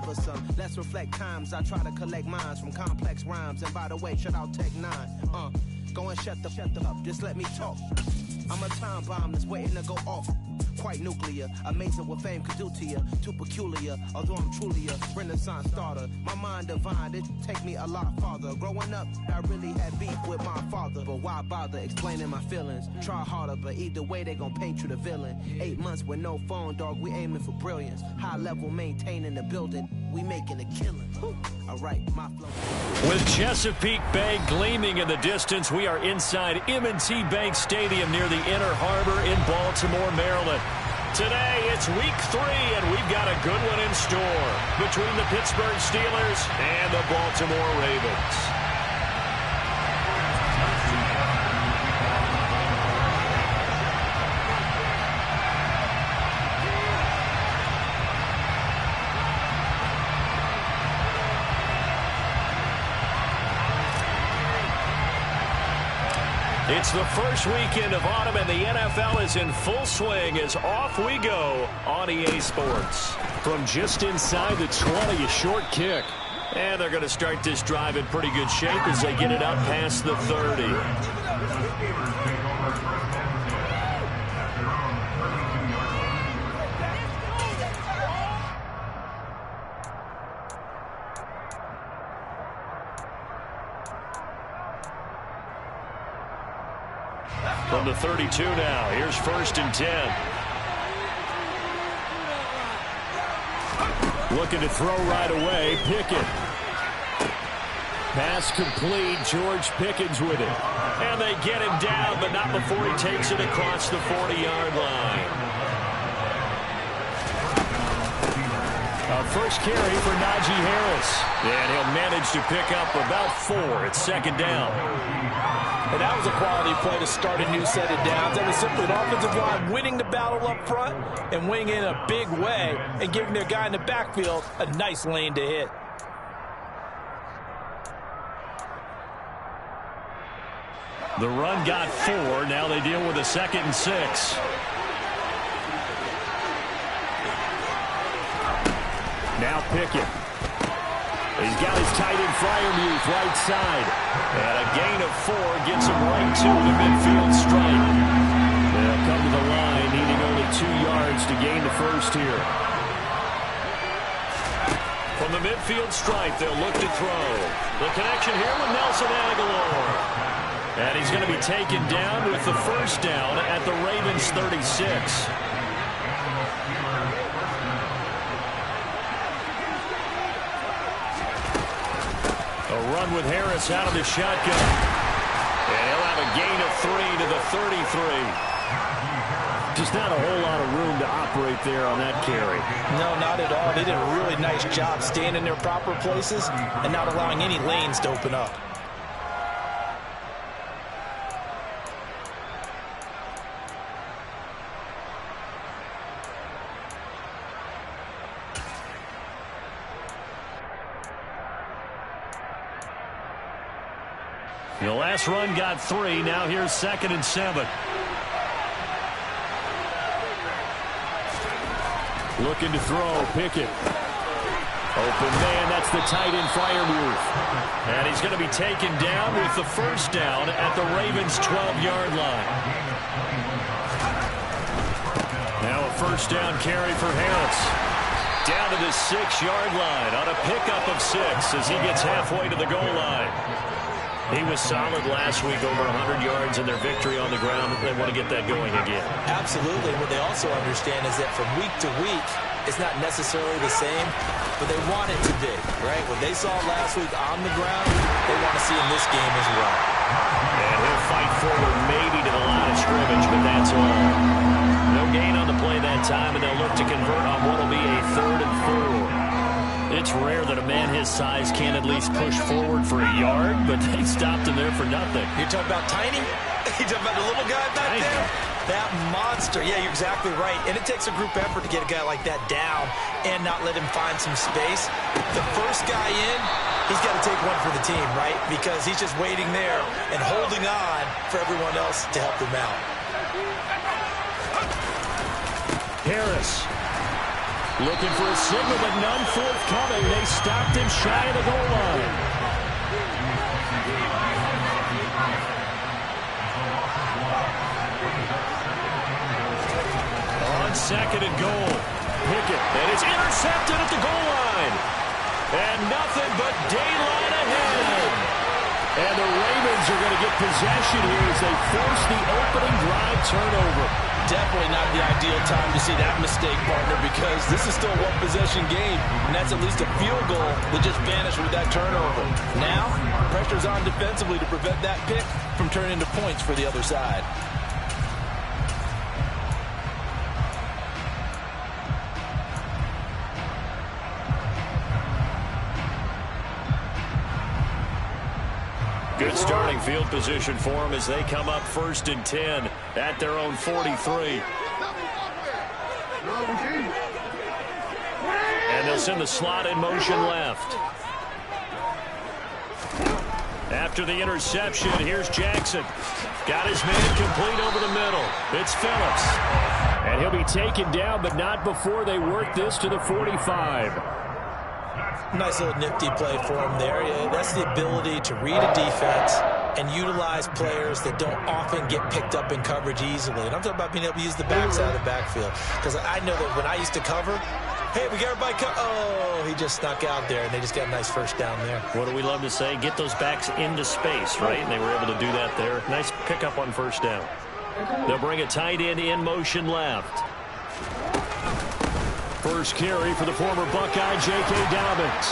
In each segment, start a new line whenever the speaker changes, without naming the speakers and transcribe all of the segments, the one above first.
for some. Let's reflect times. I try to collect minds from complex rhymes. And by the way, shout out Tech 9. Go and shut the up. Just let me talk. I'm a time bomb that's waiting to go off. Quite nuclear, amazing what fame could do to you. Too peculiar, although I'm truly a renaissance starter. My mind divine, it take me a lot farther. Growing up, I really had beef with my father. But why bother explaining my feelings? Try harder, but either way they gon' paint you the villain. 8 months with no phone, dog, we aiming for brilliance. High level maintaining the building, we making a killing. Alright, my flow.
With Chesapeake Bay gleaming in the distance, we are inside M&T Bank Stadium near the Inner Harbor in Baltimore, Maryland. Today, it's week 3, and we've got a good one in store between the Pittsburgh Steelers and the Baltimore Ravens. It's the first weekend of autumn, and the NFL is in full swing as off we go on EA Sports. From just inside the 20, a short kick. And they're going to start this drive in pretty good shape as they get it up past the 30. From the 32 now, here's 1st and 10. Looking to throw right away, Pickett. Pass complete, George Pickens with it. And they get him down, but not before he takes it across the 40-yard line. First carry for Najee Harris. And he'll manage to pick up about 4 at 2nd down.
And that was a quality play to start a new set of downs. That was simply an offensive line winning the battle up front and winning in a big way and giving their guy in the backfield a nice lane to hit.
The run got 4. Now they deal with a 2nd and 6. Now Pickett. He's got his tight end Freiermuth right side. And a gain of 4 gets him right to the midfield stripe. They'll come to the line, needing only 2 yards to gain the first here. From the midfield stripe, they'll look to throw. The connection here with Nelson Aguilar. And he's going to be taken down with the first down at the Ravens 36. A run with Harris out of the shotgun. And he'll have a gain of 3 to the 33. Just not a whole lot of room to operate there on that carry.
No, not at all. They did a really nice job staying in their proper places and not allowing any lanes to open up.
The last run got 3. Now here's 2nd and 7. Looking to throw. Pickett. Open man. That's the tight end Freiermuth. And he's going to be taken down with the first down at the Ravens' 12-yard line. Now a first down carry for Harris. Down to the 6-yard line on a pickup of 6 as he gets halfway to the goal line. He was solid last week, over 100 yards in their victory on the ground. They want to get that going again.
Absolutely. What they also understand is that from week to week, it's not necessarily the same, but they want it to be, right? What they saw last week on the ground, they want to see in this game as well.
And he'll fight forward maybe to the line of scrimmage, but that's all. No gain on the play that time, and they'll look to convert on what will be a 3rd and 4. It's rare that a man his size can at least push forward for a yard, but they stopped him there for nothing.
You're talking about tiny? You're talking about the little guy back there? That monster. Yeah, you're exactly right. And it takes a group effort to get a guy like that down and not let him find some space. The first guy in, he's got to take one for the team, right? Because he's just waiting there and holding on for everyone else to help him out.
Harris. Looking for a signal, but none forthcoming just shy of the goal line. On second and goal. Pickett, and it's intercepted at the goal line. And nothing but daylight ahead. And the Ravens are going to get possession here as they force the opening drive turnover.
Definitely not the ideal time to see that mistake, partner, because this is still a one-possession game, and that's at least a field goal that just vanished with that turnover. Now, pressure's on defensively to prevent that pick from turning into points for the other side.
Good starting field position for them as they come up 1st and 10 at their own 43. And they'll send the slot in motion left. After the interception, here's Jackson. Got his man complete over the middle. It's Phillips. And he'll be taken down, but not before they work this to the 45.
Nice little nifty play for him there. Yeah, that's the ability to read a defense and utilize players that don't often get picked up in coverage easily. And I'm talking about being able to use the backside of the backfield. Because I know that when I used to cover, hey, we got everybody oh, he just snuck out there, and they just got a nice first down there.
What do we love to say? Get those backs into space, right? And they were able to do that there. Nice pickup on first down. They'll bring a tight end in motion left. First carry for the former Buckeye, J.K. Dobbins.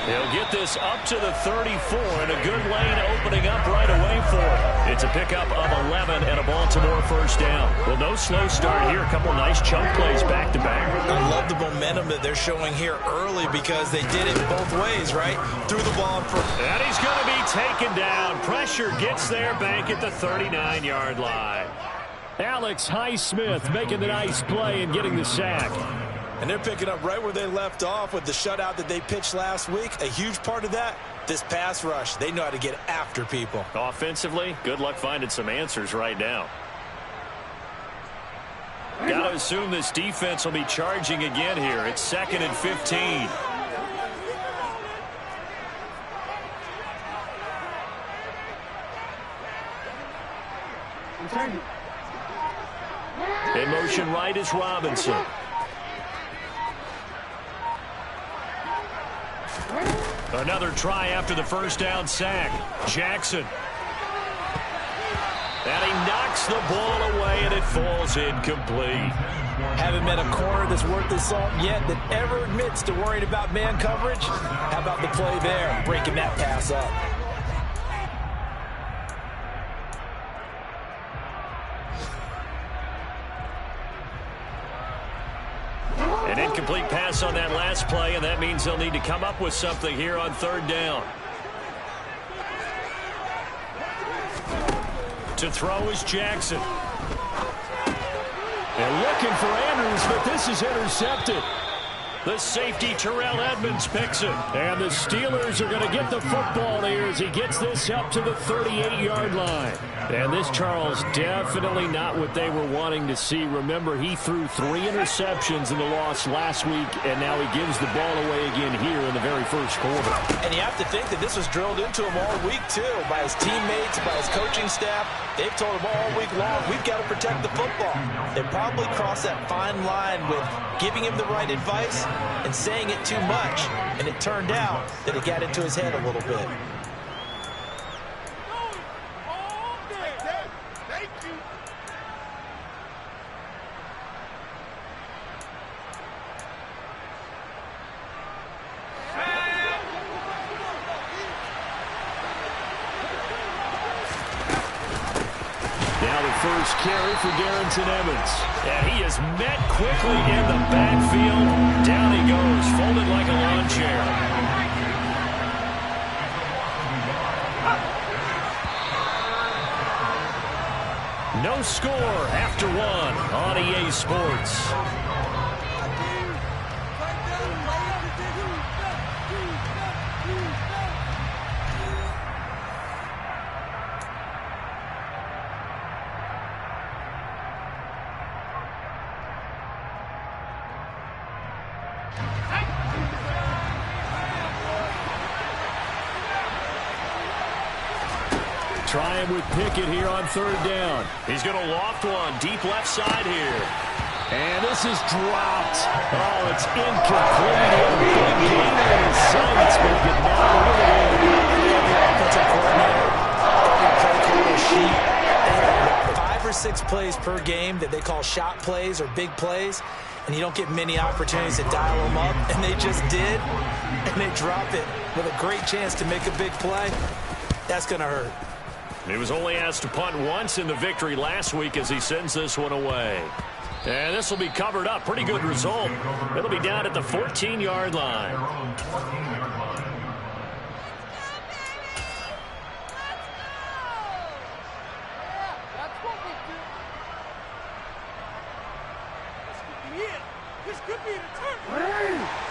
He'll get this up to the 34, and a good lane opening up right away for him. It's a pickup of 11 and a Baltimore first down. Well, no slow start here. A couple nice chunk plays back-to-back.
I love the momentum that they're showing here early because they did it both ways, right? Threw the ball in front.
And he's going to be taken down. Pressure gets there back at the 39-yard line. Alex Highsmith making the nice play and getting the sack.
And they're picking up right where they left off with the shutout that they pitched last week. A huge part of that, this pass rush. They know how to get after people.
Offensively, good luck finding some answers right now. Got to assume this defense will be charging again here. It's 2nd and 15. In motion right is Robinson. Another try after the first down sack. Jackson. And he knocks the ball away, and it falls incomplete.
Haven't met a corner that's worth the salt yet that ever admits to worrying about man coverage. How about the play there, breaking that pass up?
An incomplete pass on that last play, and that means they'll need to come up with something here on 3rd down. To throw is Jackson. And looking for Andrews, but this is intercepted. The safety, Terrell Edmonds, picks it. And the Steelers are going to get the football here as he gets this up to the 38-yard line. And this, Charles, definitely not what they were wanting to see. Remember, he threw 3 interceptions in the loss last week, and now he gives the ball away again here in the very first quarter.
And you have to think that this was drilled into him all week, too, by his teammates, by his coaching staff. They've told him all week long, we've got to protect the football. They probably crossed that fine line with giving him the right advice and saying it too much. And it turned out that it got into his head a little bit.
First carry for Darrington Evans. And he is met quickly in the backfield. Down he goes, folded like a lawn chair. No score after 1 on EA Sports. Trying with Pickett here on third down. He's going to loft one deep left side here. And this is dropped. Oh, it's incomplete. Big gain in his sights, but he could not win it.
The offensive coordinator, play caller sheet. They have 5 or 6 plays per game that they call shot plays or big plays, and you don't get many opportunities to dial them up, and they just did, and they drop it with a great chance to make a big play. That's going to hurt.
He was only asked to punt once in the victory last week as he sends this one away. And this will be covered up. Pretty good result. It'll be down at the 14-yard line.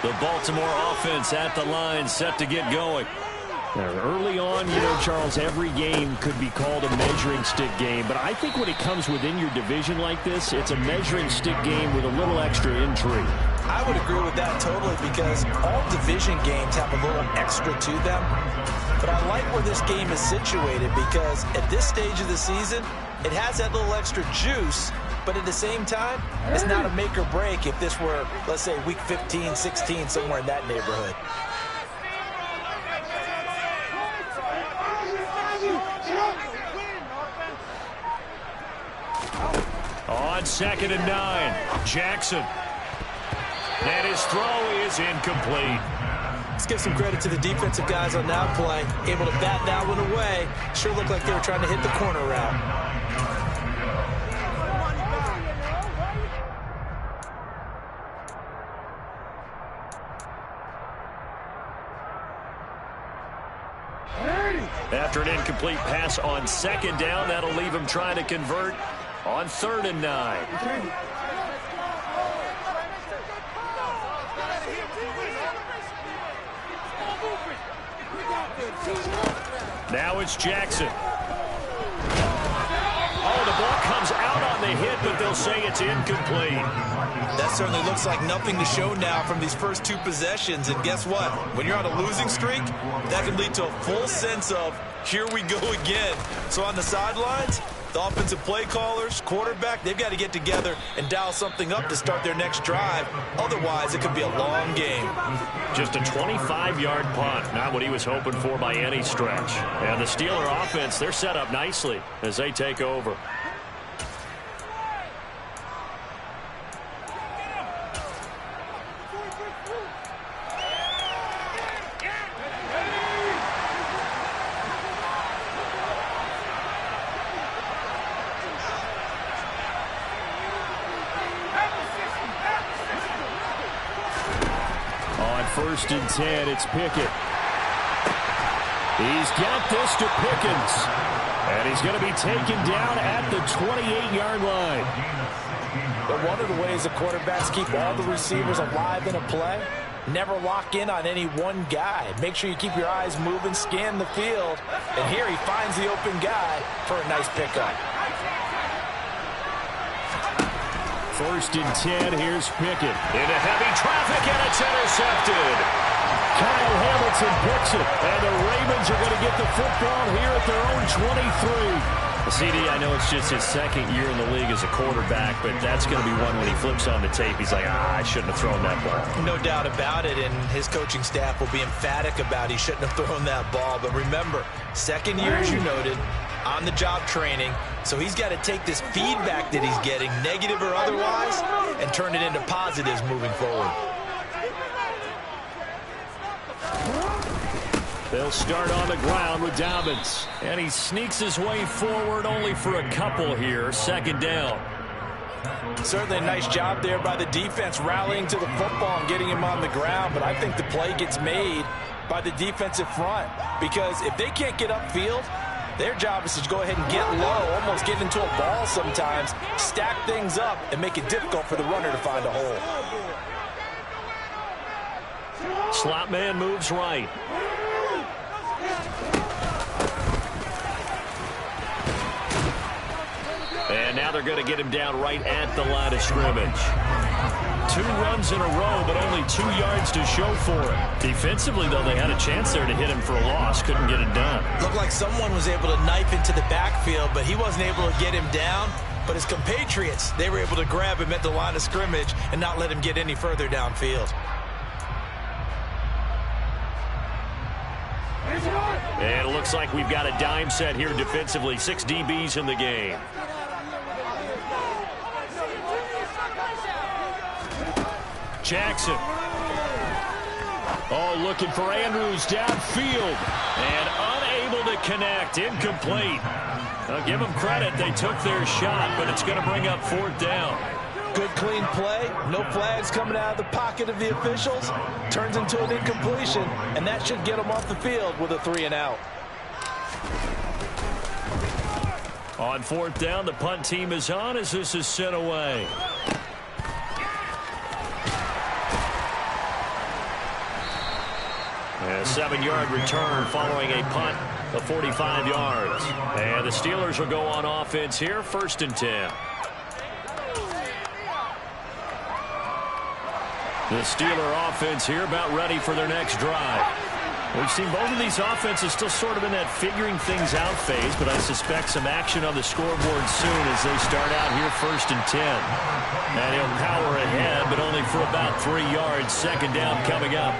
The Baltimore offense at the line, set to get going. Now, early on, you know, Charles, every game could be called a measuring stick game. But I think when it comes within your division like this, it's a measuring stick game with a little extra intrigue.
I would agree with that totally, because all division games have a little extra to them. But I like where this game is situated, because at this stage of the season, it has that little extra juice. But at the same time, it's not a make or break if this were, let's say, week 15, 16, somewhere in that neighborhood.
On 2nd and 9, Jackson. And his throw is incomplete.
Let's give some credit to the defensive guys on that play. Able to bat that one away. Sure looked like they were trying to hit the corner route.
After an incomplete pass on 2nd down, that'll leave him trying to convert on 3rd and 9. Now it's Jackson. Oh, the ball comes out on the hit, but they'll say it's incomplete.
That certainly looks like nothing to show now from these first 2 possessions. And guess what? When you're on a losing streak, that can lead to a full sense of, here we go again. So on the sidelines, the offensive play callers, quarterback, they've got to get together and dial something up to start their next drive. Otherwise, it could be a long game.
Just a 25-yard punt, not what he was hoping for by any stretch. And the Steeler offense, they're set up nicely as they take over. First and 10, it's Pickett. He's got this to Pickens. And he's going to be taken down at the 28-yard line.
But one of the ways the quarterbacks keep all the receivers alive in a play, never lock in on any one guy. Make sure you keep your eyes moving, scan the field. And here he finds the open guy for a nice pickup.
First and 10, here's Pickett. Into heavy traffic, and it's intercepted. Kyle Hamilton picks it, and the Ravens are going to get the football here at their own 23. CD, I know it's just his 2nd year in the league as a quarterback, but that's going to be one when he flips on the tape. He's like, I shouldn't have thrown that ball.
No doubt about it, and his coaching staff will be emphatic about he shouldn't have thrown that ball. But remember, 2nd year, as you noted, on-the-job training, so he's got to take this feedback that he's getting, negative or otherwise, and turn it into positives moving forward.
They'll start on the ground with Dobbins, and he sneaks his way forward only for a couple here. 2nd down.
Certainly a nice job there by the defense rallying to the football and getting him on the ground, but I think the play gets made by the defensive front, because if they can't get upfield, their job is to go ahead and get low, almost get into a ball sometimes, stack things up, and make it difficult for the runner to find a hole.
Slot man moves right. And now they're going to get him down right at the line of scrimmage. 2 runs in a row, but only 2 yards to show for it. Defensively, though, they had a chance there to hit him for a loss. Couldn't get it done.
Looked like someone was able to knife into the backfield, but he wasn't able to get him down. But his compatriots, they were able to grab him at the line of scrimmage and not let him get any further downfield.
And it looks like we've got a dime set here defensively. 6 DBs in the game. Jackson. Oh, looking for Andrews downfield. And unable to connect. Incomplete. I'll give them credit. They took their shot, but it's going to bring up 4th down.
Good, clean play. No flags coming out of the pocket of the officials. Turns into an incompletion, and that should get them off the field with a 3-and-out.
On 4th down, the punt team is on as this is sent away. A 7-yard return following a punt of 45 yards. And the Steelers will go on offense here, 1st and 10. The Steeler offense here about ready for their next drive. We've seen both of these offenses still sort of in that figuring things out phase, but I suspect some action on the scoreboard soon as they start out here 1st and 10. And he'll power ahead, but only for about 3 yards. 2nd down coming up.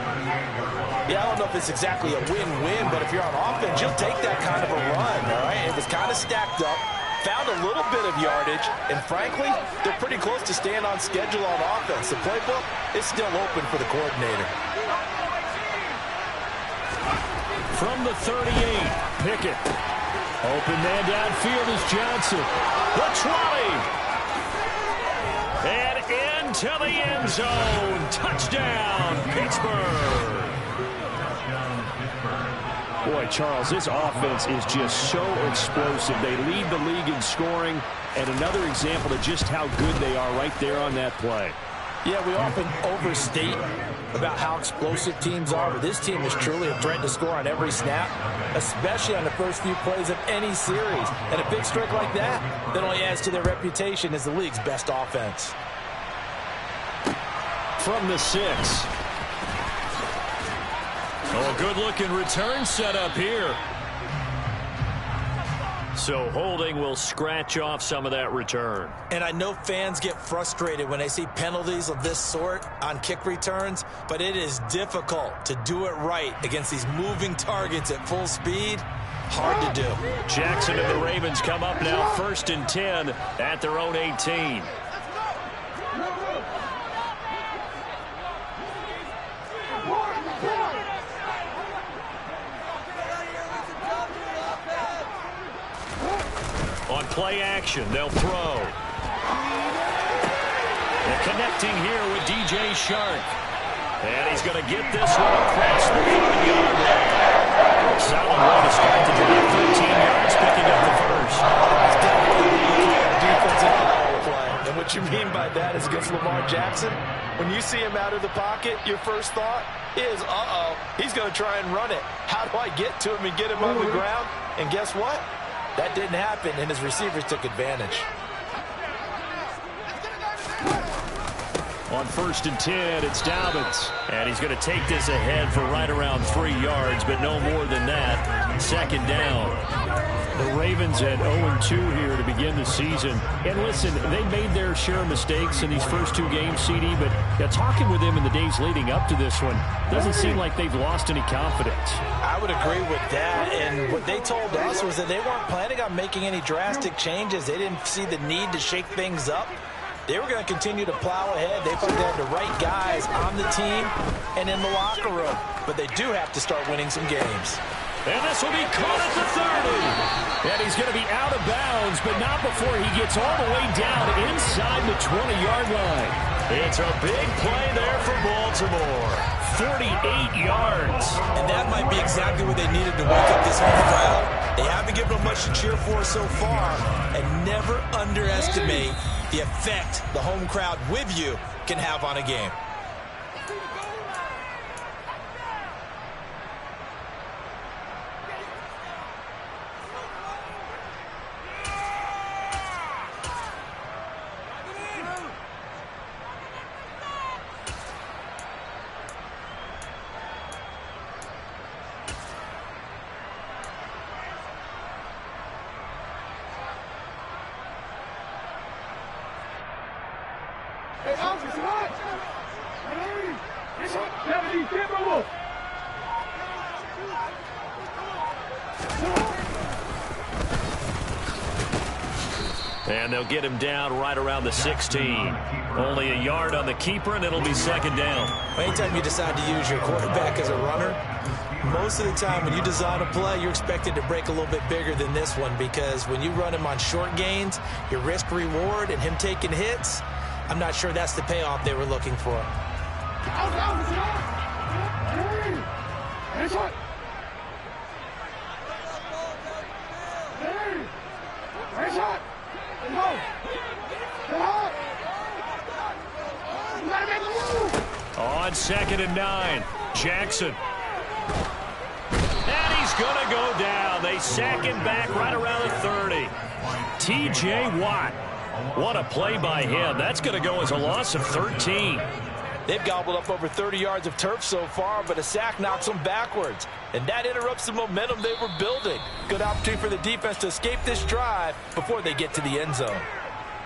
Yeah, I don't know if it's exactly a win-win, but if you're on offense, you'll take that kind of a run, all right? It was kind of stacked up, found a little bit of yardage, and frankly, they're pretty close to staying on schedule on offense. The playbook is still open for the coordinator.
From the 38, Pickett. Open man downfield is Johnson. The 20. And into the end zone. Touchdown, Pittsburgh.
Boy, Charles, this offense is just so explosive. They lead the league in scoring, and another example of just how good they are right there on that play.
Yeah, we often overstate about how explosive teams are, but this team is truly a threat to score on every snap, especially on the first few plays of any series. And a big streak like that only adds to their reputation as the league's best offense.
From the 6. Oh, good-looking return set up here. So holding will scratch off some of that return.
And I know fans get frustrated when they see penalties of this sort on kick returns, but it is difficult to do it right against these moving targets at full speed. Hard to do.
Jackson and the Ravens come up now 1st and 10 at their own 18. On play action, they'll throw. And connecting here with DJ Shark. And he's going to get this one across the 40-yard line. Solid way to start the drive. 13 yards, picking up the first.
It's definitely a defensive power play. And what you mean by that is against Lamar Jackson, when you see him out of the pocket, your first thought is, he's going to try and run it. How do I get to him and get him on the ground? And guess what? That didn't happen, and his receivers took advantage.
On 1st and 10, it's Dobbins. And he's going to take this ahead for right around 3 yards, but no more than that. 2nd down. The Ravens at 0-2 here to begin the season. And listen, they made their share of mistakes in these first 2 games, CD, but talking with them in the days leading up to this one, doesn't seem like they've lost any confidence.
I would agree with that, and what they told us was that they weren't planning on making any drastic changes. They didn't see the need to shake things up. They were going to continue to plow ahead. They thought they had the right guys on the team and in the locker room, but they do have to start winning some games.
And this will be caught at the 30. And he's going to be out of bounds, but not before he gets all the way down inside the 20-yard line. It's a big play there for Baltimore. 48 yards.
And that might be exactly what they needed to wake up this home crowd. They haven't given them much to cheer for so far. And never underestimate the effect the home crowd with you can have on a game.
And they'll get him down right around the 16. Only a yard on the keeper, and it'll be second down.
Anytime you decide to use your quarterback as a runner, most of the time when you design a play, you're expected to break a little bit bigger than this one, because when you run him on short gains, your risk-reward and him taking hits, I'm not sure that's the payoff they were looking for.
On 2nd and 9, Jackson. And he's going to go down. They sack him back right around the 30. T.J. Watt. What a play by him. That's going to go as a loss of 13.
They've gobbled up over 30 yards of turf so far, but a sack knocks them backwards. And that interrupts the momentum they were building. Good opportunity for the defense to escape this drive before they get to the end zone.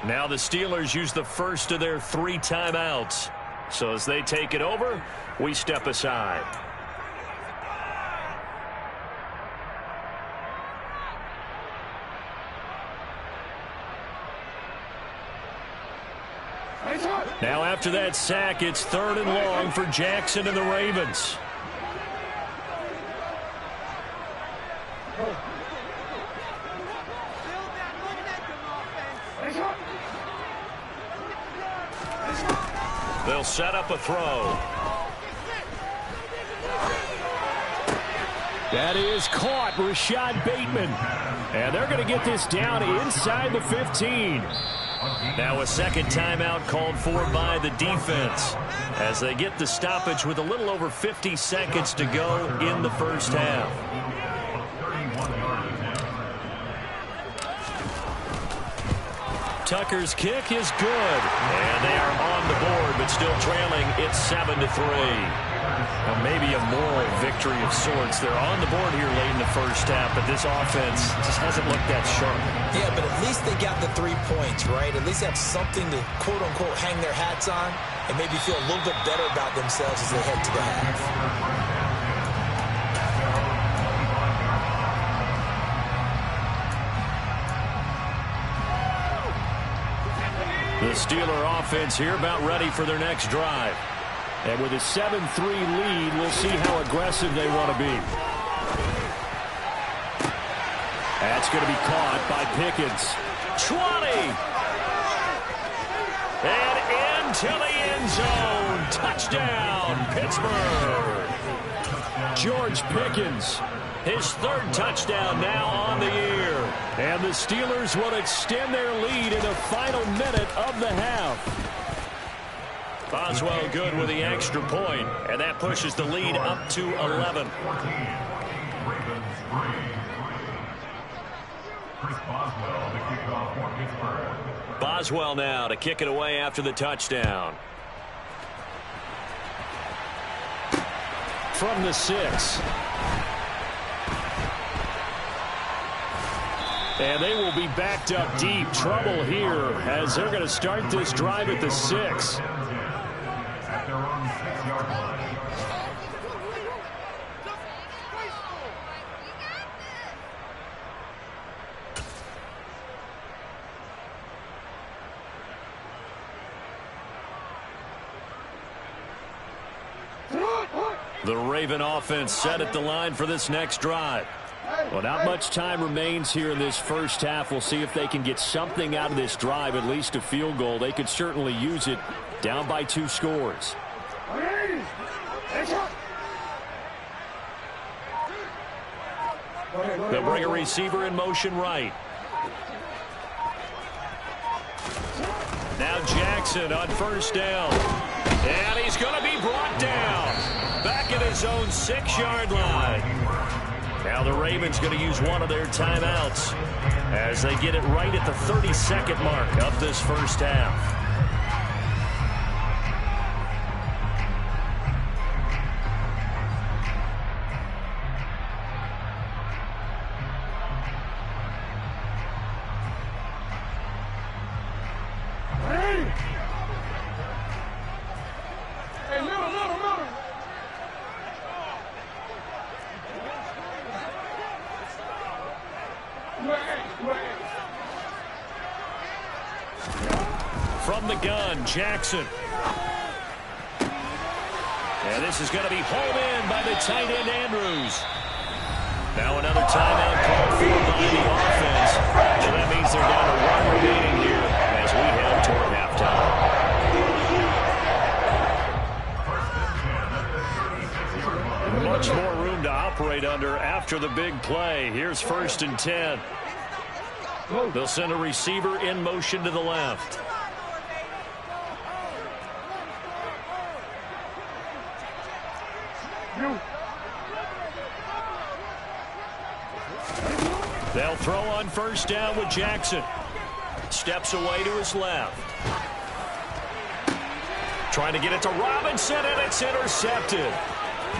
Now the Steelers use the first of their 3 timeouts. So as they take it over, we step aside. Now after that sack, it's 3rd and long for Jackson and the Ravens. They'll set up a throw. That is caught, Rashad Bateman. And they're going to get this down inside the 15. Now a second timeout called for by the defense as they get the stoppage with a little over 50 seconds to go in the first half. Tucker's kick is good, and they are on the board, but still trailing. It's 7-3. Well, maybe a moral victory of sorts. They're on the board here late in the first half, but this offense just hasn't looked that sharp.
Yeah, but at least they got the 3 points, right? At least have something to, quote-unquote, hang their hats on and maybe feel a little bit better about themselves as they head to the half.
The Steeler offense here about ready for their next drive. And with a 7-3 lead, we'll see how aggressive they want to be. That's going to be caught by Pickens. 20! And into the end zone. Touchdown, Pittsburgh. George Pickens, his 3rd touchdown now on the year. And the Steelers will extend their lead in the final minute of the half. Boswell good with the extra point, and that pushes the lead up to 11. Boswell now to kick it away after the touchdown. From the 6. And they will be backed up deep. Trouble here as they're going to start this drive at the 6. The Raven offense set at the line for this next drive. Well, not much time remains here in this first half. We'll see if they can get something out of this drive, at least a field goal. They could certainly use it down by 2 scores. They'll bring a receiver in motion right. Now Jackson on first down. And he's going to be brought down. Back at his own 6-yard line. Now the Ravens going to use one of their timeouts as they get it right at the 32nd mark of this first half. from the gun, Jackson. And this is going to be hauled in by the tight end, Andrews. Now another timeout called for by the offense. So that means they're down to 1 remaining here as we head toward halftime. Much more room to operate under after the big play. Here's 1st and 10. They'll send a receiver in motion to the left. They'll throw on 1st down with Jackson. Steps away to his left. Trying to get it to Robinson, and it's intercepted.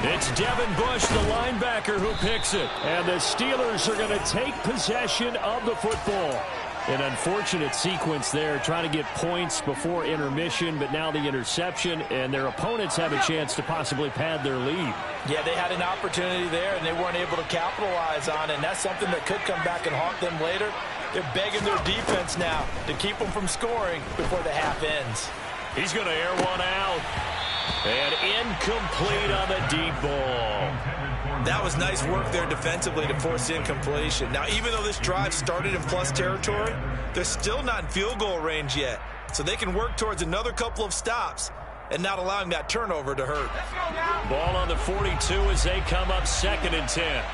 It's Devin Bush, the linebacker, who picks it. And the Steelers are going to take possession of the football. An unfortunate sequence there, trying to get points before intermission, but now the interception, and their opponents have a chance to possibly pad their lead.
Yeah, they had an opportunity there, and they weren't able to capitalize on it, and that's something that could come back and haunt them later. They're begging their defense now to keep them from scoring before the half ends.
He's going to air one out. And incomplete on the deep ball.
That was nice work there defensively to force incompletion. Now, even though this drive started in plus territory, they're still not in field goal range yet. So they can work towards another couple of stops and not allowing that turnover to hurt.
Ball on the 42 as they come up 2nd and 10.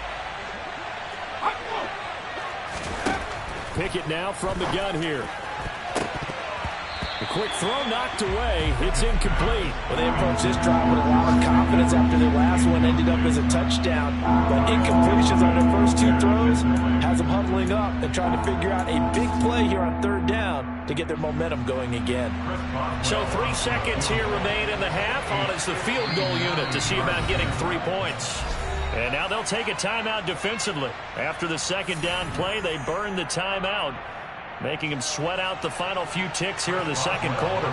Pickett now from the gun here. A quick throw knocked away. It's incomplete.
Well, they approached this drive with a lot of confidence after their last one ended up as a touchdown. But incompletions on their first 2 throws has them huddling up and trying to figure out a big play here on 3rd down to get their momentum going again.
So 3 seconds here remain in the half. On is the field goal unit to see about getting 3 points. And now they'll take a timeout defensively. After the 2nd down play, they burn the timeout, making him sweat out the final few ticks here in the 2nd quarter.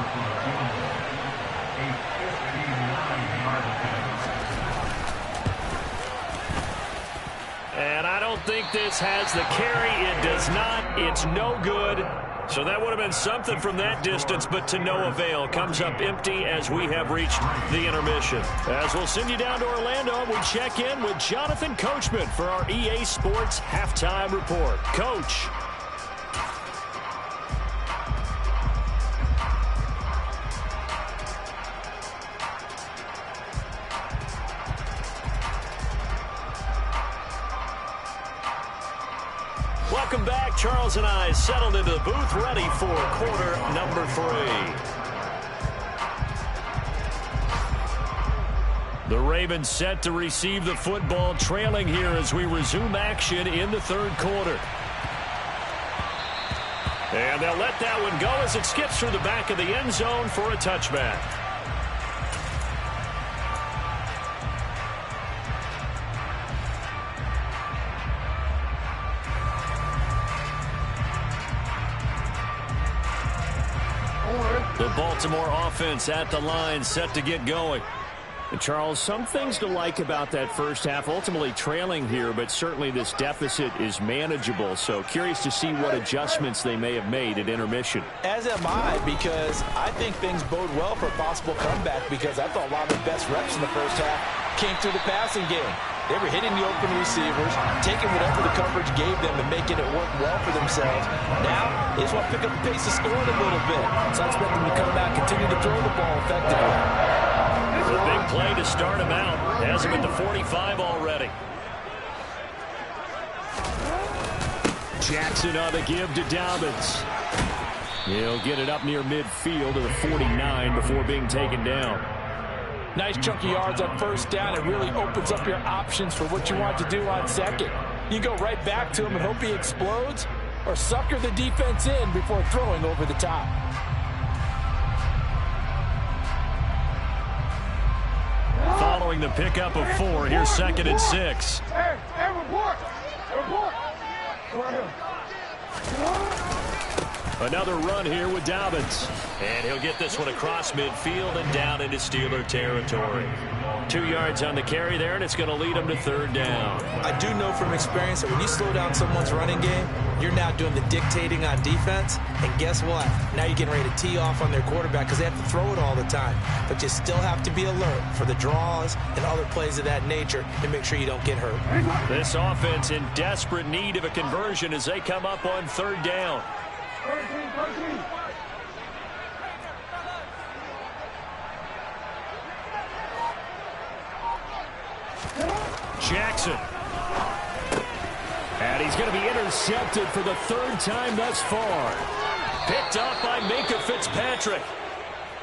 And I don't think this has the carry. It does not. It's no good. So that would have been something from that distance, but to no avail. Comes up empty as we have reached the intermission. As we'll send you down to Orlando, we check in with Jonathan Coachman for our EA Sports Halftime Report. Coach. Welcome back. Charles and I settled into the booth, ready for quarter number 3. The Ravens set to receive the football, trailing here as we resume action in the 3rd quarter. And they'll let that one go as it skips through the back of the end zone for a touchback. The Baltimore offense at the line, set to get going. And Charles, some things to like about that first half. Ultimately trailing here, but certainly this deficit is manageable. So curious to see what adjustments they may have made at intermission.
As am I, because I think things bode well for a possible comeback, because I thought a lot of the best reps in the first half came through the passing game. They were hitting the open receivers, taking whatever the coverage gave them and making it work well for themselves. Now, they just want to pick up the pace of scoring a little bit. So I expect them to come back, continue to throw the ball effectively.
A big play to start him out. Has him at the 45 already. Jackson on the give to Dobbins. He'll get it up near midfield to the 49 before being taken down.
Nice chunky yards on 1st down. It really opens up your options for what you want to do on 2nd. You go right back to him and hope he explodes, or sucker the defense in before throwing over the top.
Following the pickup of 4, here's 2nd and 6.
Hey, report! Report!
Another run here with Dobbins. And he'll get this one across midfield and down into Steeler territory. 2 yards on the carry there, and it's going to lead him to third down.
I do know from experience that when you slow down someone's running game, you're now doing the dictating on defense. And guess what? Now you're getting ready to tee off on their quarterback because they have to throw it all the time. But you still have to be alert for the draws and other plays of that nature to make sure you don't get hurt.
This offense in desperate need of a conversion as they come up on third down. Jackson. And he's going to be intercepted for the third time thus far. Picked up by Minka Fitzpatrick.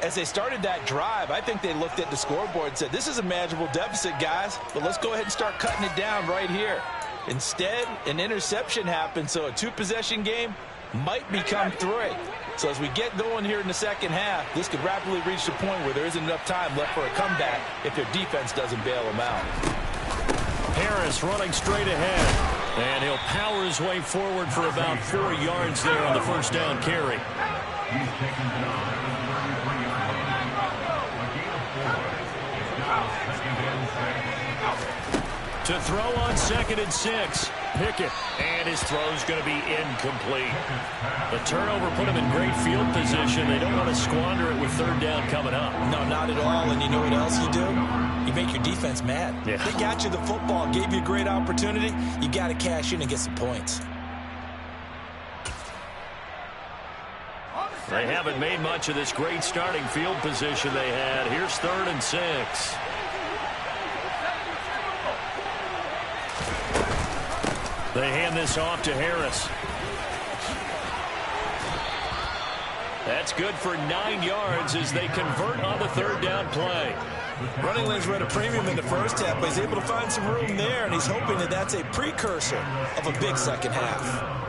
As they started that drive, I think they looked at the scoreboard and said, this is a manageable deficit, guys, but let's go ahead and start cutting it down right here. Instead, an interception happened, so a two-possession game might become 3. So as we get going here in the second half, this could rapidly reach the point where there isn't enough time left for a comeback if their defense doesn't bail them out.
Harris running straight ahead. And he'll power his way forward for about 4 yards there on the first down carry. To throw on 2nd and 6. Pickett. And his throw's going to be incomplete. The turnover put him in great field position. They don't want to squander it with third down coming up.
No, not at all. And you know what else you do? You make your defense mad.
Yeah.
They got you the football, gave you a great opportunity. You got to cash in and get some points.
They haven't made much of this great starting field position they had. Here's 3rd and 6. They hand this off to Harris. That's good for 9 yards as they convert on the third down play.
Running lanes were at a premium in the first half, but he's able to find some room there, and he's hoping that that's a precursor of a big second half.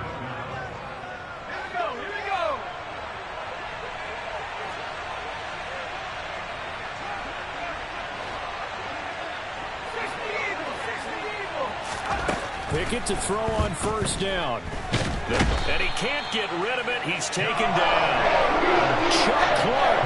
Pickett to throw on first down. And he can't get rid of it. He's taken down. Chuck Clark.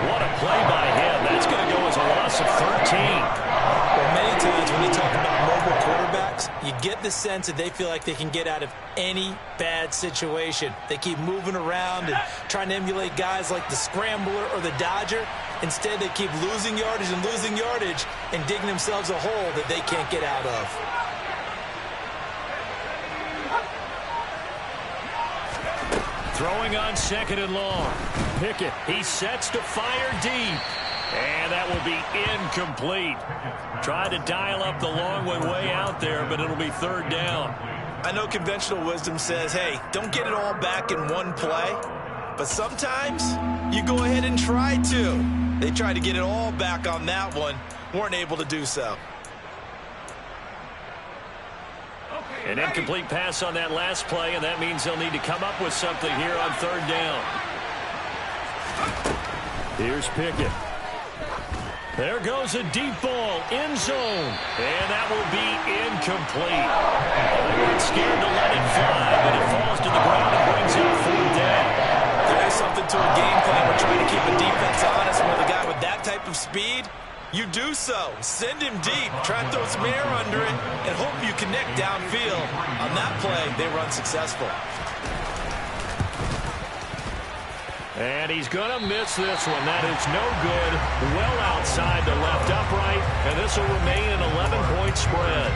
What a play by him. That's going to go as a loss of 13.
Well, many times when you talk about mobile quarterbacks, you get the sense that they feel like they can get out of any bad situation. They keep moving around and trying to emulate guys like the Scrambler or the Dodger. Instead, they keep losing yardage and digging themselves a hole that they can't get out of.
Throwing on 2nd and long. Pickett, he sets to fire deep. And that will be incomplete. Tried to dial up the long way out there, but it'll be third down.
I know conventional wisdom says, hey, don't get it all back in one play. But sometimes you go ahead and try to. They tried to get it all back on that one. Weren't able to do so.
An incomplete pass on that last play, and that means they'll need to come up with something here on third down. Here's Pickett. There goes a deep ball, end zone, and that will be incomplete. They weren't scared to let it fly, but it falls to the ground and brings up fourth down.
There is something to a game plan. We're trying to keep a defense honest with a guy with that type of speed. You do so. Send him deep. Try and throw some air under it and hope you connect downfield. On that play, they were unsuccessful.
And he's going to miss this one. That is no good. Well outside the left upright, and this will remain an 11-point spread.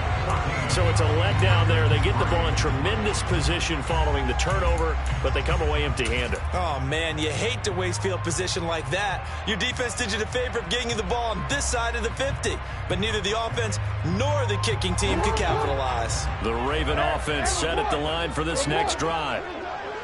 So it's a letdown there. They get the ball in tremendous position following the turnover, but they come away empty-handed.
Oh, man, you hate to waste field position like that. Your defense did you the favor of getting you the ball on this side of the 50, but neither the offense nor the kicking team could capitalize.
The Raven offense set at the line for this next drive.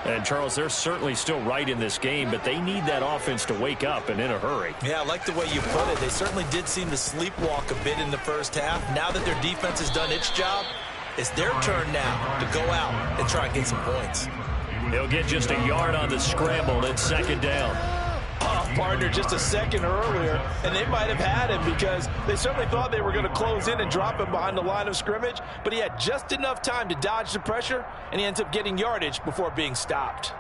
And, Charles, they're certainly still right in this game, but they need that offense to wake up and in a hurry.
Yeah, I like the way you put it. They certainly did seem to sleepwalk a bit in the first half. Now that their defense has done its job, it's their turn now to go out and try and get some points.
He'll get just a yard on the scramble. It's second down.
Partner just a second earlier, and they might have had him because they certainly thought they were going to close in and drop him behind the line of scrimmage, but he had just enough time to dodge the pressure, and he ends up getting yardage before being stopped.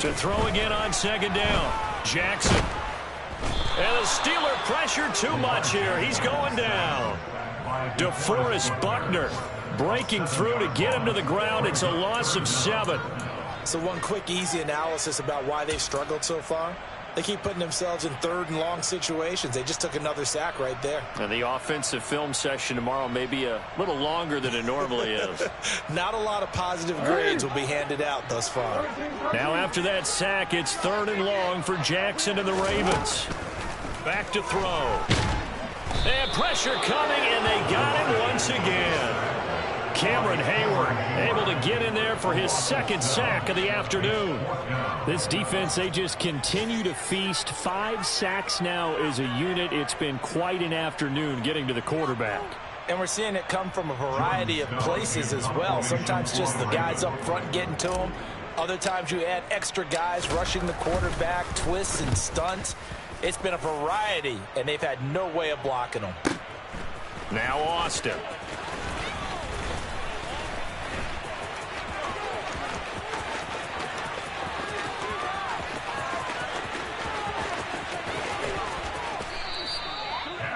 To throw again on second down. Jackson. And the Steeler pressure too much here. He's going down. DeForest Buckner breaking through to get him to the ground. It's a loss of 7.
So one quick, easy analysis about why they've struggled so far. They keep putting themselves in third and long situations. They just took another sack right there.
And the offensive film session tomorrow may be a little longer than it normally is.
Not a lot of positive grades will be handed out thus far.
Now after that sack, it's third and long for Jackson and the Ravens. Back to throw. And pressure coming, and they got him once again. Cameron Hayward able to get in there for his second sack of the afternoon. This defense, they just continue to feast. 5 sacks now as a unit. It's been quite an afternoon getting to the quarterback.
And we're seeing it come from a variety of places as well. Sometimes just the guys up front getting to him. Other times you add extra guys rushing the quarterback, twists and stunts. It's been a variety, and they've had no way of blocking them.
Now Austin.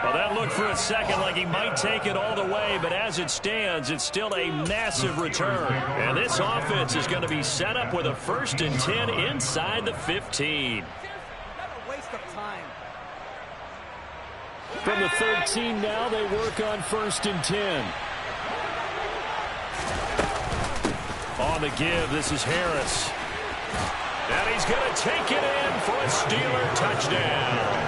Well, that looked for a second like he might take it all the way, but as it stands, it's still a massive return. And this offense is going to be set up with a 1st and 10 inside the 15. From the 13 now, they work on 1st and 10. On the give, this is Harris. And he's going to take it in for a Steeler touchdown.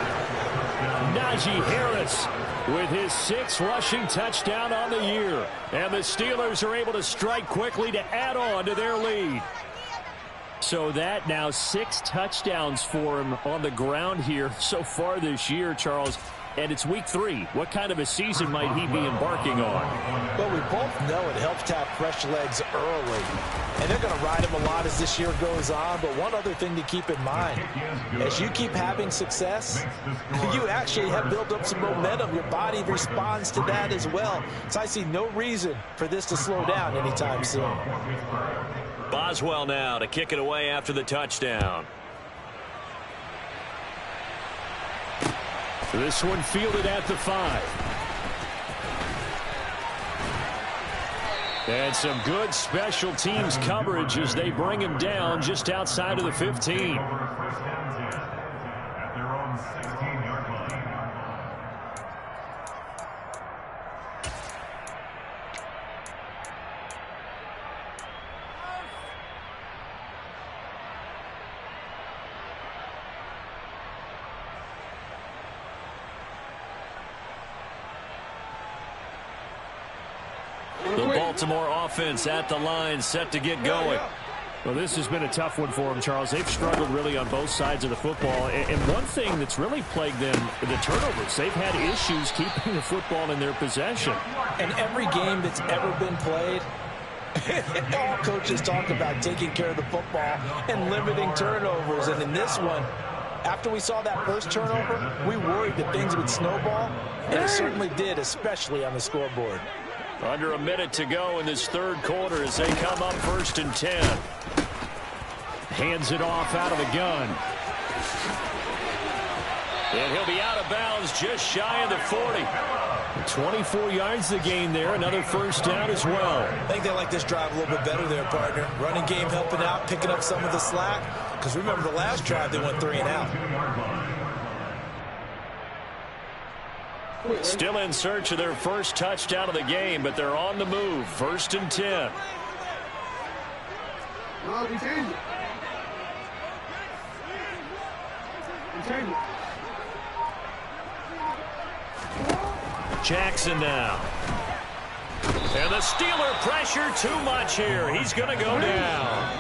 Najee Harris with his 6th rushing touchdown on the year. And the Steelers are able to strike quickly to add on to their lead. So that now 6 touchdowns for him on the ground here so far this year, Charles. And it's week 3. What kind of a season might he be embarking on?
Well, we both know it helps to have fresh legs early. And they're going to ride him a lot as this year goes on. But one other thing to keep in mind, as you keep having success, you actually have built up some momentum. Your body responds to that as well. So I see no reason for this to slow down anytime soon.
Boswell now to kick it away after the touchdown. This one fielded at the 5. And some good special teams coverage as they bring him down just outside of the 15. The Baltimore offense at the line, set to get going. Well, this has been a tough one for them, Charles. They've struggled really on both sides of the football. And one thing that's really plagued them, the turnovers. They've had issues keeping the football in their possession.
And every game that's ever been played, all coaches talk about taking care of the football and limiting turnovers. And in this one, after we saw that first turnover, we worried that things would snowball. And it certainly did, especially on the scoreboard.
Under a minute to go in this 3rd quarter as they come up 1st and 10. Hands it off out of the gun. And he'll be out of bounds just shy of the 40. 24 yards the gain there. Another 1st down as well.
I think they like this drive a little bit better there, partner. Running game helping out, picking up some of the slack. Because remember the last drive, they went 3 and out.
Still in search of their first touchdown of the game, but they're on the move. 1st and 10. Jackson now. And the Steeler pressure too much here. He's going to go down.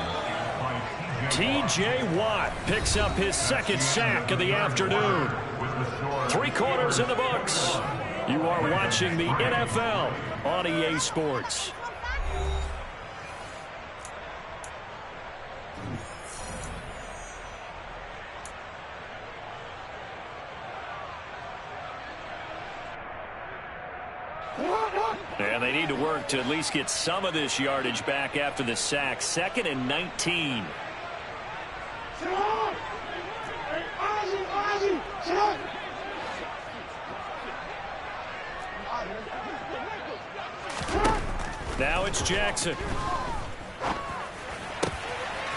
T.J. Watt picks up his 2nd sack of the afternoon. 3 quarters in the books. You are watching the NFL on EA Sports. And they need to work to at least get some of this yardage back after the sack. 2nd and 19. Now it's Jackson.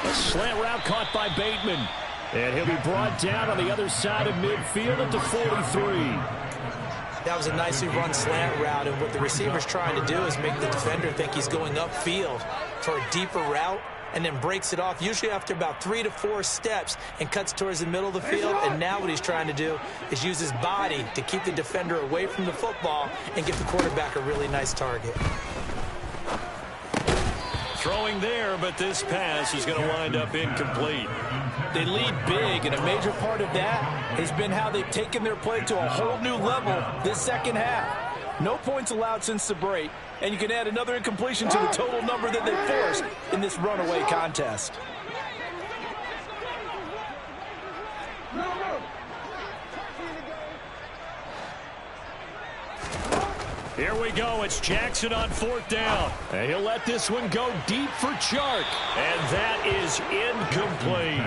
A slant route caught by Bateman. And he'll be brought down on the other side of midfield at the 43.
That was a nicely run slant route, and what the receiver's trying to do is make the defender think he's going upfield for a deeper route, and then breaks it off, usually after about 3 to 4 steps, and cuts towards the middle of the field. And now what he's trying to do is use his body to keep the defender away from the football and give the quarterback a really nice target.
Throwing there, but this pass is going to wind up incomplete.
They lead big, and a major part of that has been how they've taken their play to a whole new level this second half. No points allowed since the break, and you can add another incompletion to the total number that they forced in this runaway contest.
Here we go. It's Jackson on 4th down. And he'll let this one go deep for Chark. And that is incomplete.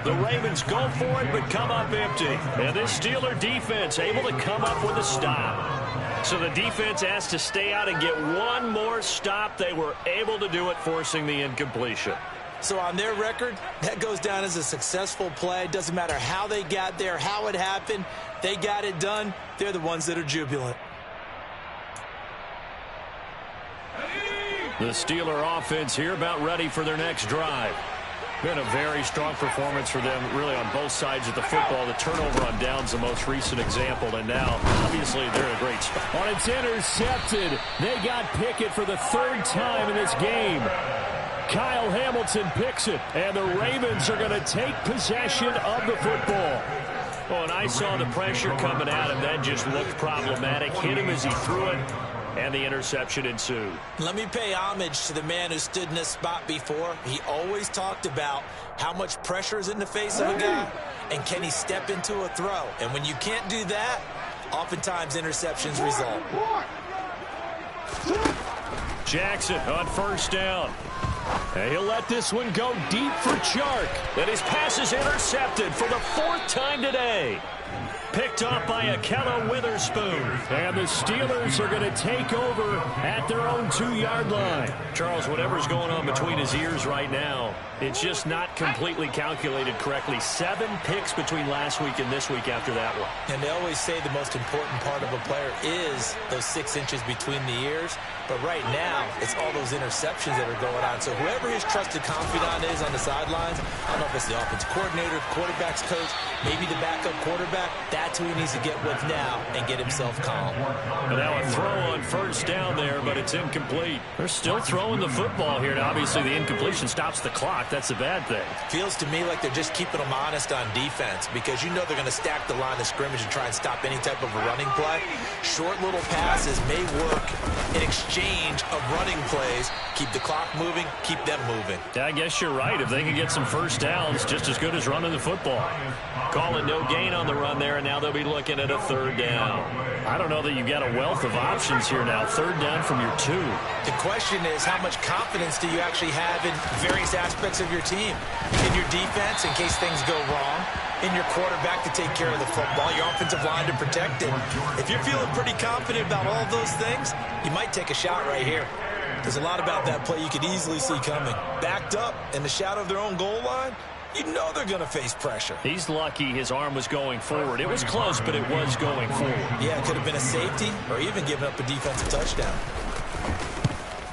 The Ravens go for it, but come up empty. And this Steeler defense able to come up with a stop. So the defense has to stay out and get one more stop. They were able to do it, forcing the incompletion.
So on their record, that goes down as a successful play. Doesn't matter how they got there, how it happened. They got it done. They're the ones that are jubilant.
The Steeler offense here about ready for their next drive. Been a very strong performance for them, really, on both sides of the football. The turnover on downs, the most recent example, and now, obviously, they're in a great spot.
On it's intercepted. They got Pickett for the 3rd time in this game. Kyle Hamilton picks it, and the Ravens are going to take possession of the football.
Oh, and I saw the pressure coming at him. That just looked problematic. Hit him as he threw it, and the interception ensued.
Let me pay homage to the man who stood in this spot before. He always talked about how much pressure is in the face of a guy, and can he step into a throw. And when you can't do that, oftentimes interceptions result.
Jackson on 1st down. And he'll let this one go deep for Chark. And his pass is intercepted for the 4th time today. Picked off by Akella Witherspoon.
And the Steelers are going to take over at their own 2-yard line.
Charles, whatever's going on between his ears right now, it's just not completely calculated correctly. 7 picks between last week and this week after that one.
And they always say the most important part of a player is those 6 inches between the ears. But right now, it's all those interceptions that are going on. So whoever his trusted confidant is on the sidelines, I don't know if it's the offensive coordinator, quarterback's coach, maybe the backup quarterback, that's who he needs to get with now and get himself calm.
And now a throw on 1st down there, but it's incomplete. They're still throwing the football here. Now, obviously, the incompletion stops the clock. That's a bad thing.
Feels to me like they're just keeping them honest on defense, because you know they're going to stack the line of scrimmage and try and stop any type of a running play. Short little passes may work in exchange of running plays. Keep the clock moving, keep them moving.
I guess you're right. If they can get some 1st downs, just as good as running the football. Call it no gain on the run there, and now they'll be looking at a 3rd down. I don't know that you've got a wealth of options here now. 3rd down from your 2.
The question is, how much confidence do you actually have in various aspects of your team? In your defense, in case things go wrong. In your quarterback to take care of the football. Your offensive line to protect it. If you're feeling pretty confident about all those things, you might take a shot right here. There's a lot about that play you could easily see coming. Backed up in the shadow of their own goal line, you know they're going to face pressure.
He's lucky his arm was going forward. It was close, but it was going forward.
Yeah, it could have been a safety or even given up a defensive touchdown.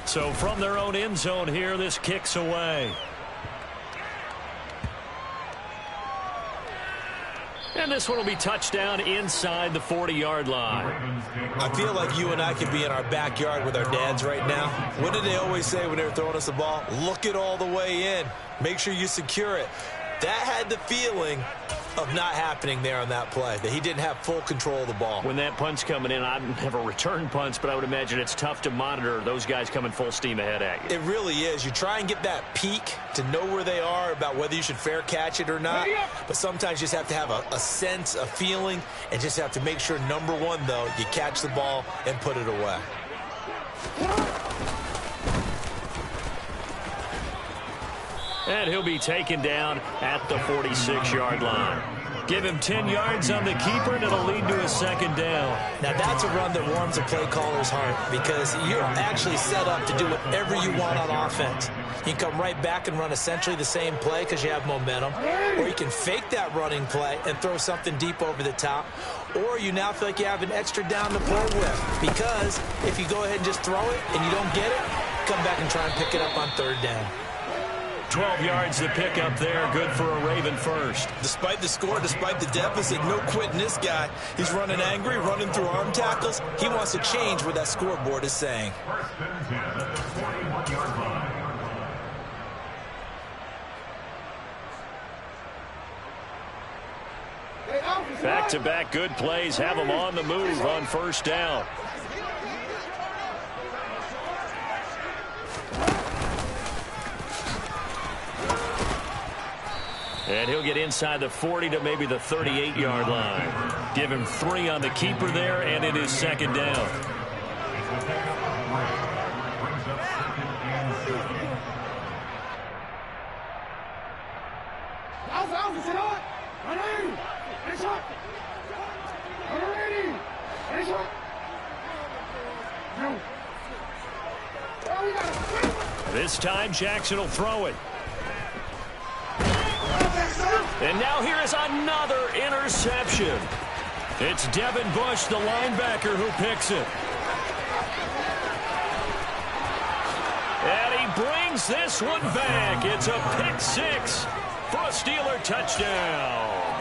So from their own end zone here, this kicks away. And this one will be touchdown inside the 40-yard line.
I feel like you and I could be in our backyard with our dads right now. What did they always say when they were throwing us the ball? Look it all the way in. Make sure you secure it. That had the feeling of not happening there on that play, that he didn't have full control of the ball.
When that punch coming in, I have a return punch, but I would imagine it's tough to monitor those guys coming full steam ahead at you.
It really is. You try and get that peek to know where they are, about whether you should fair catch it or not. But sometimes you just have to have a sense, a feeling, and just have to make sure, number one, though, you catch the ball and put it away.
And he'll be taken down at the 46-yard line. Give him 10 yards on the keeper, and it'll lead to a second down.
Now, that's a run that warms a play caller's heart, because you're actually set up to do whatever you want on offense. You can come right back and run essentially the same play because you have momentum, or you can fake that running play and throw something deep over the top, or you now feel like you have an extra down to play with, because if you go ahead and just throw it and you don't get it, come back and try and pick it up on third down.
12 yards the pickup there, good for a Raven first.
Despite the score, despite the deficit, no quitting this guy. He's running angry, running through arm tackles. He wants to change what that scoreboard is saying.
Back-to-back good plays have them on the move on first down. And he'll get inside the 40 to maybe the 38-yard line. Give him 3 on the keeper there, and it is second down. This time, Jackson will throw it. And now here is another interception. It's Devin Bush, the linebacker, who picks it. And he brings this one back. It's a pick 6 for a Steeler touchdown.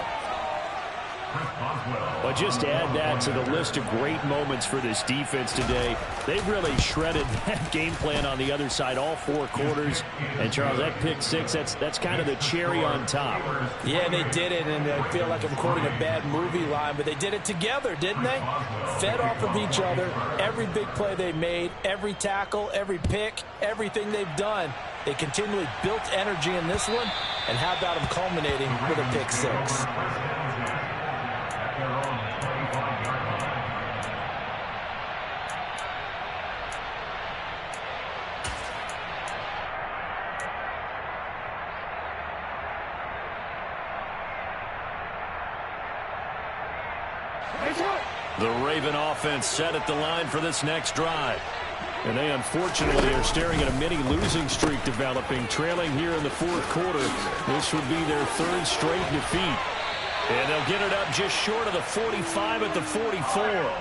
Well, just add that to the list of great moments for this defense today. They've really shredded that game plan on the other side all 4 quarters. And, Charles, that pick 6, that's kind of the cherry on top.
Yeah, they did it, and I feel like I'm quoting a bad movie line, but they did it together, didn't they? Fed off of each other. Every big play they made, every tackle, every pick, everything they've done. They continually built energy in this one, and how about them culminating with a pick 6?
The Raven offense set at the line for this next drive. And they unfortunately are staring at a mini losing streak developing, trailing here in the 4th quarter. This would be their 3rd straight defeat. And they'll get it up just short of the 45 at the 44.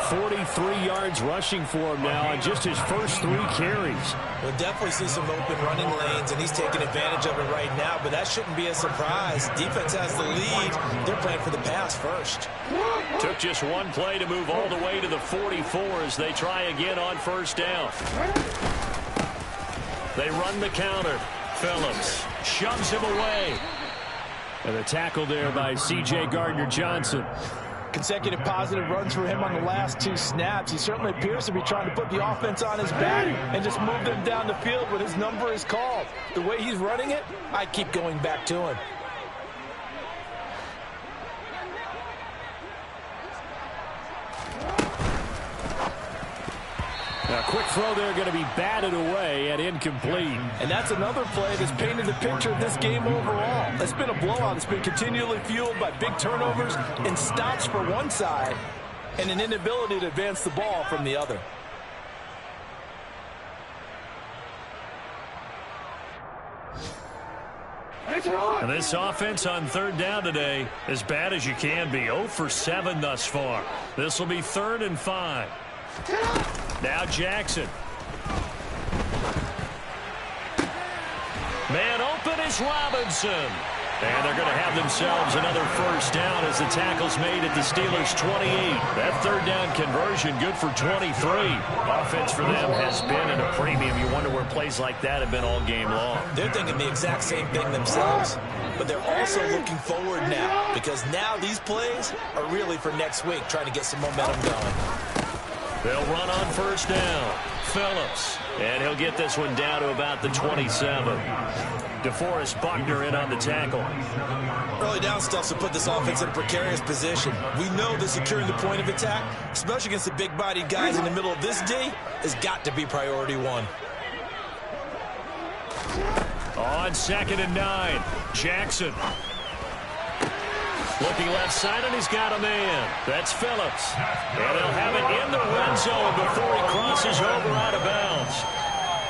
43 yards rushing for him now on just his first 3 carries.
We'll definitely see some open running lanes, and he's taking advantage of it right now, but that shouldn't be a surprise. Defense has the lead. They're playing for the pass first.
Took just one play to move all the way to the 44 as they try again on first down. They run the counter. Phillips shoves him away. And a tackle there by C.J. Gardner-Johnson.
Consecutive positive runs for him on the last 2 snaps. He certainly appears to be trying to put the offense on his back and just move them down the field when his number is called. The way he's running it, I keep going back to him.
A quick throw there going to be batted away and incomplete.
And that's another play that's painted the picture of this game overall. It's been a blowout. It's been continually fueled by big turnovers and stops for one side and an inability to advance the ball from the other.
And this offense on 3rd down today, as bad as you can be. 0 for 7 thus far. This will be 3rd and 5. Now Jackson. Man open is Robinson. And they're going to have themselves another first down as the tackle's made at the Steelers' 28. That third down conversion good for 23. Offense for them has been at a premium. You wonder where plays like that have been all game long.
They're thinking the exact same thing themselves, but they're also looking forward now because now these plays are really for next week, trying to get some momentum going.
They'll run on first down. Phillips. And he'll get this one down to about the 27. DeForest Buckner in on the tackle.
Early down stuff to put this offense in a precarious position. We know that securing the point of attack, especially against the big-bodied guys in the middle of this D, has got to be priority one.
On 2nd and 9, Jackson. Looking left side, and he's got a man. That's Phillips. And they'll have it in the red zone before he crosses over out of bounds.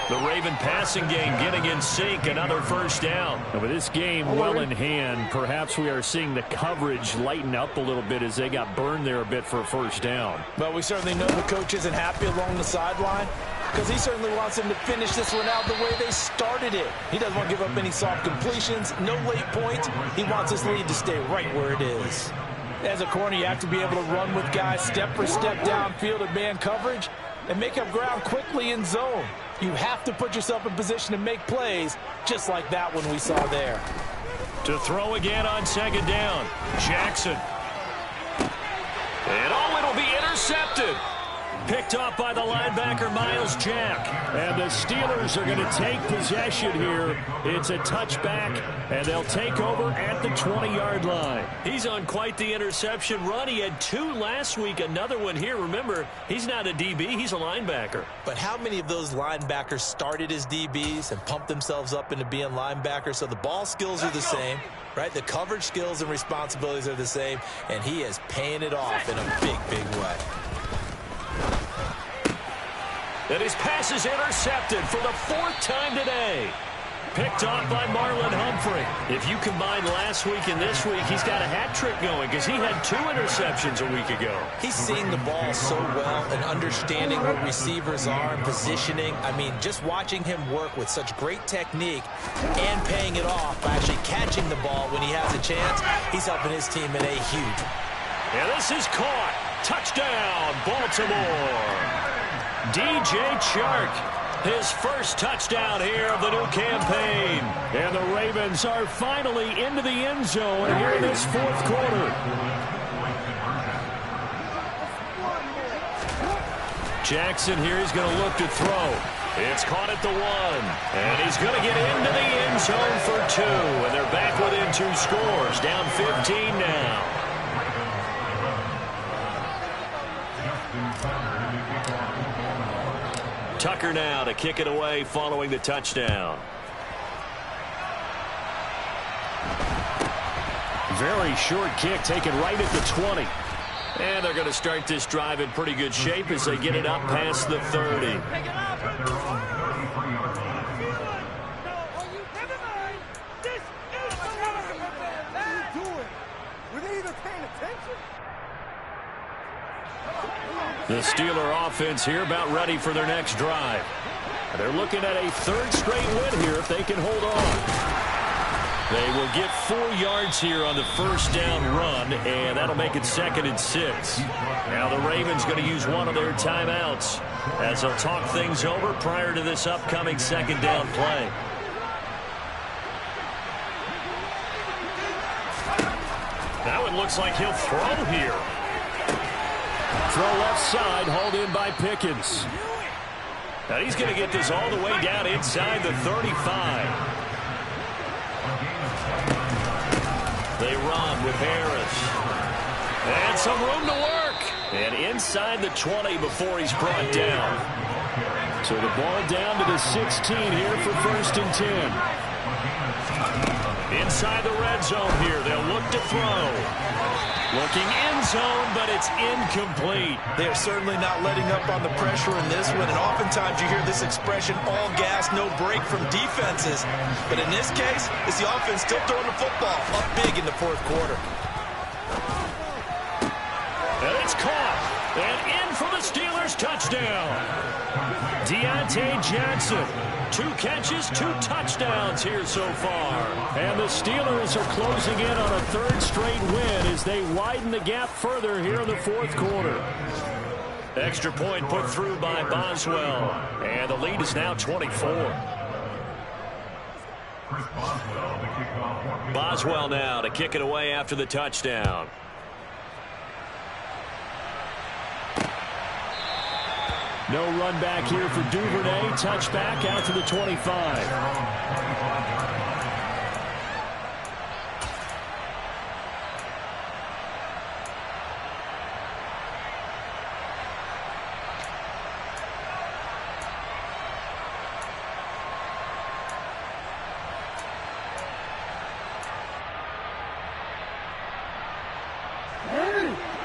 The Raven passing game getting in sync, another first down.
And with this game well in hand, perhaps we are seeing the coverage lighten up a little bit as they got burned there a bit for a first down.
But we certainly know the coach isn't happy along the sideline because he certainly wants them to finish this one out the way they started it. He doesn't want to give up any soft completions, no late points. He wants his lead to stay right where it is. As a corner, you have to be able to run with guys step for step downfield at man coverage and make up ground quickly in zone. You have to put yourself in position to make plays, just like that one we saw there.
To throw again on 2nd down, Jackson. And it'll be intercepted. Picked off by the linebacker, Miles Jack.
And the Steelers are going to take possession here. It's a touchback, and they'll take over at the 20-yard line.
He's on quite the interception run. He had 2 last week, another one here. Remember, he's not a DB, he's a linebacker.
But how many of those linebackers started as DBs and pumped themselves up into being linebackers? So the ball skills are the same, right? The coverage skills and responsibilities are the same, and he is paying it off in a big, big way.
And his pass is intercepted for the 4th time today. Picked off by Marlon Humphrey. If you combine last week and this week, he's got a hat trick going because he had 2 interceptions a week ago.
He's seeing the ball so well and understanding what receivers are and positioning. I mean, just watching him work with such great technique and paying it off by actually catching the ball when he has a chance, he's helping his team in a huge.
And this is caught. Touchdown, Baltimore. DJ Chark, his first touchdown here of the new campaign.
And the Ravens are finally into the end zone here in this 4th quarter.
Jackson here, he's going to look to throw. It's caught at the 1. And he's going to get into the end zone for 2. And they're back within 2 scores, down 15 now. Tucker now to kick it away following the touchdown.
Very short kick taken right at the 20.
And they're going to start this drive in pretty good shape as they get it up past the 30. The Steeler offense here about ready for their next drive. They're looking at a 3rd straight win here if they can hold on. They will get 4 yards here on the first down run, and that'll make it 2nd and 6. Now the Ravens going to use one of their timeouts as they'll talk things over prior to this upcoming 2nd down play. That one looks like he'll throw here.
Throw left side, hauled in by Pickens.
Now he's going to get this all the way down inside the 35. They run with Harris. And some room to work. And inside the 20 before he's brought down.
So the ball down to the 16 here for 1st and 10.
Inside the red zone here. They'll look to throw. Looking in zone, but it's incomplete.
They are certainly not letting up on the pressure in this one, and oftentimes you hear this expression, all gas, no break from defenses. But in this case, it's the offense still throwing the football up big in the 4th quarter.
And it's caught. And in for the Steelers touchdown. Deontay Johnson. 2 catches, 2 touchdowns here so far. And the Steelers are closing in on a 3rd straight win as they widen the gap further here in the 4th quarter. Extra point put through by Boswell. And the lead is now 24. Boswell now to kick it away after the touchdown. No run back here for Duvernay. Touchback out to the 25.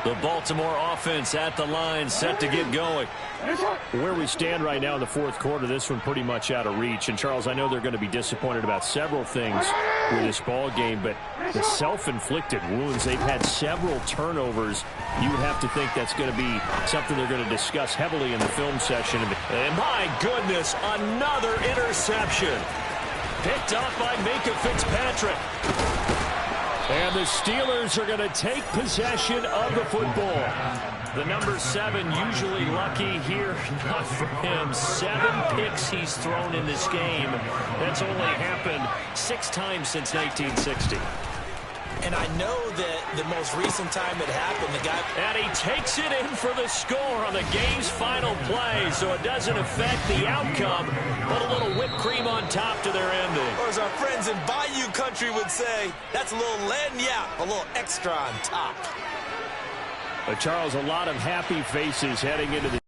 The Baltimore offense at the line, set to get going.
Where we stand right now in the 4th quarter, this one pretty much out of reach. And, Charles, I know they're going to be disappointed about several things with this ball game, but the self-inflicted wounds, they've had several turnovers. You would have to think that's going to be something they're going to discuss heavily in the film session.
And my goodness, another interception. Picked up by Minka Fitzpatrick.
And the Steelers are going to take possession of the football.
The number 7 usually lucky here. Not for him. 7 picks he's thrown in this game. That's only happened 6 times since 1960.
And I know that the most recent time it happened, the guy...
And he takes it in for the score on the game's final play, so it doesn't affect the outcome. Put a little whipped cream on top to their ending.
Or as our friends in Bayou Country would say, that's a little lagniappe, a little extra on top.
But Charles, a lot of happy faces heading into the